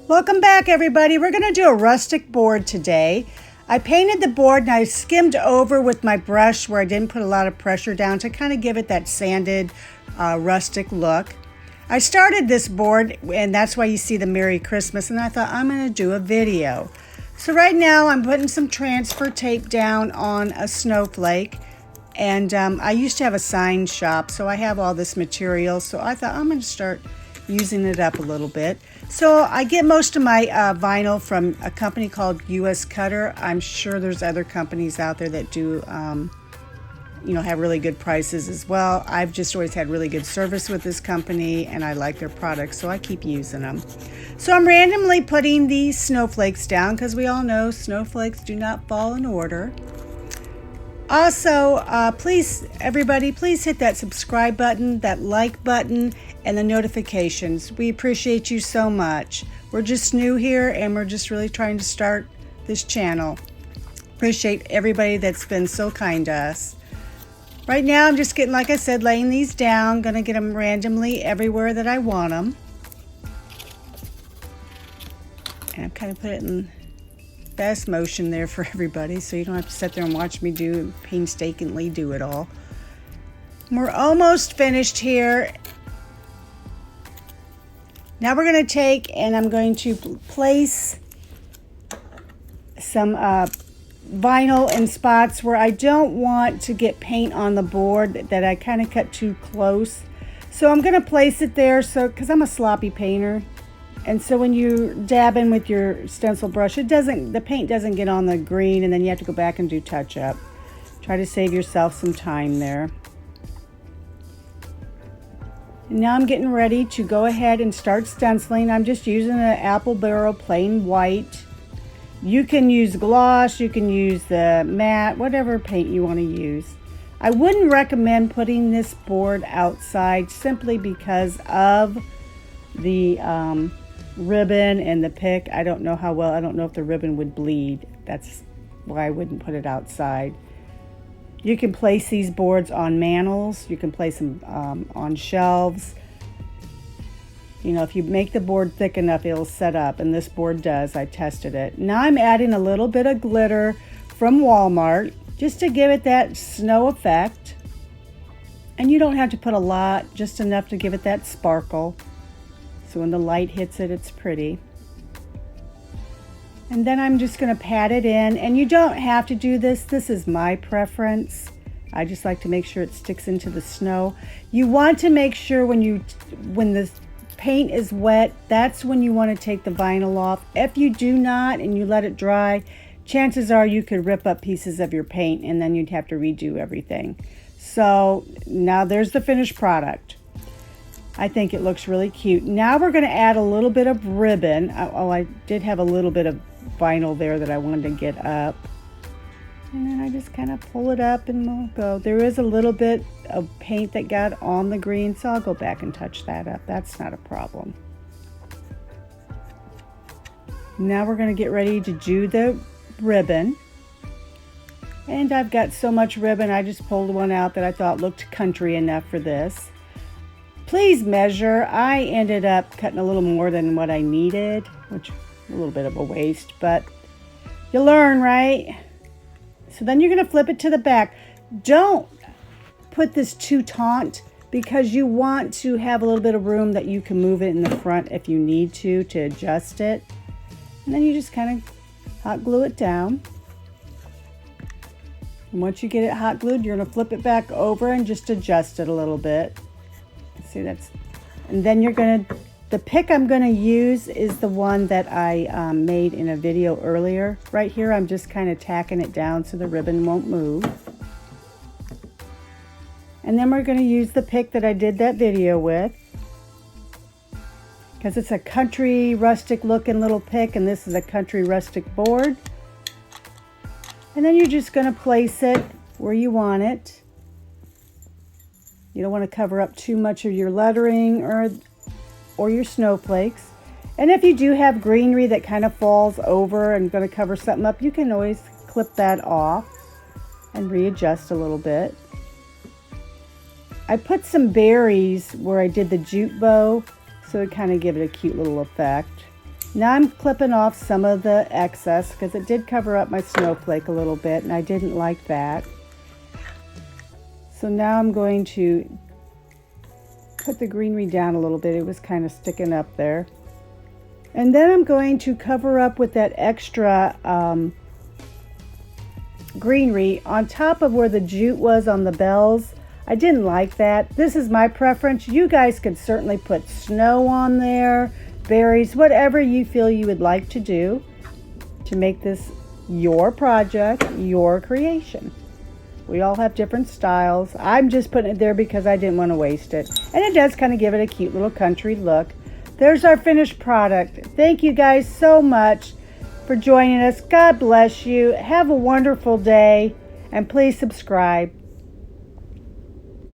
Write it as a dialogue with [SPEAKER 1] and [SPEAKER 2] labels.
[SPEAKER 1] Welcome back, everybody. We're going to do a rustic board today. I painted the board and I skimmed over with my brush where I didn't put a lot of pressure down to kind of give it that sanded rustic look. I started this board and that's why you see the Merry Christmas, and I thought I'm going to do a video. So right now I'm putting some transfer tape down on a snowflake, and I used to have a sign shop, so I have all this material, so I thought I'm going to start using it up a little bit. So I get most of my vinyl from a company called US Cutter. I'm sure there's other companies out there that do have really good prices as well. I've just always had really good service with this company and I like their products, so I keep using them. So I'm randomly putting these snowflakes down because we all know snowflakes do not fall in order. Also, please hit that subscribe button, that like button, and the notifications. We appreciate you so much. We're just new here and we're just really trying to start this channel. Appreciate everybody that's been so kind to us. Right now I'm just getting, like I said, laying these down. Gonna get them randomly everywhere that I want them. And I've kind of put it in fast motion there for everybody, so you don't have to sit there and watch me painstakingly do it all. We're almost finished here. Now we're going to take and I'm going to place some vinyl in spots where I don't want to get paint on the board that I kind of cut too close. So I'm going to place it there because I'm a sloppy painter. And so when you dab in with your stencil brush, the paint doesn't get on the green, and then you have to go back and do touch up. Try to save yourself some time there. And now I'm getting ready to go ahead and start stenciling. I'm just using an apple barrel plain white. You can use gloss, you can use the matte, whatever paint you want to use. I wouldn't recommend putting this board outside simply because of the ribbon and the pick. I don't know if the ribbon would bleed. That's why I wouldn't put it outside. You can place these boards on mantles. You can place them on shelves. If you make the board thick enough, it'll set up, and this board does. I tested it. Now I'm adding a little bit of glitter from Walmart just to give it that snow effect. And you don't have to put a lot, just enough to give it that sparkle. So when the light hits it, it's pretty. And then I'm just going to pat it in. And you don't have to do this. This is my preference. I just like to make sure it sticks into the snow. You want to make sure when the paint is wet, that's when you want to take the vinyl off. If you do not and you let it dry, chances are you could rip up pieces of your paint and then you'd have to redo everything. So now there's the finished product. I think it looks really cute. Now we're going to add a little bit of ribbon. I did have a little bit of vinyl there that I wanted to get up. And then I just kind of pull it up and we'll go. There is a little bit of paint that got on the green, so I'll go back and touch that up. That's not a problem. Now we're going to get ready to do the ribbon. And I've got so much ribbon, I just pulled one out that I thought looked country enough for this. Please measure. I ended up cutting a little more than what I needed, which is a little bit of a waste, but you learn, right? So then you're going to flip it to the back. Don't put this too taut because you want to have a little bit of room that you can move it in the front if you need to adjust it. And then you just kind of hot glue it down. And once you get it hot glued, you're going to flip it back over and just adjust it a little bit. See, and then the pick I'm going to use is the one that I made in a video earlier. Right here, I'm just kind of tacking it down so the ribbon won't move. And then we're going to use the pick that I did that video with, because it's a country rustic looking little pick, and this is a country rustic board. And then you're just going to place it where you want it. You don't want to cover up too much of your lettering or your snowflakes. And if you do have greenery that kind of falls over and going to cover something up, you can always clip that off and readjust a little bit. I put some berries where I did the jute bow, so it kind of give it a cute little effect. Now I'm clipping off some of the excess because it did cover up my snowflake a little bit and I didn't like that. So now I'm going to put the greenery down a little bit. It was kind of sticking up there. And then I'm going to cover up with that extra greenery on top of where the jute was on the bells. I didn't like that. This is my preference. You guys could certainly put snow on there, berries, whatever you feel you would like to do to make this your project, your creation. We all have different styles. I'm just putting it there because I didn't want to waste it. And it does kind of give it a cute little country look. There's our finished product. Thank you guys so much for joining us. God bless you. Have a wonderful day. And please subscribe.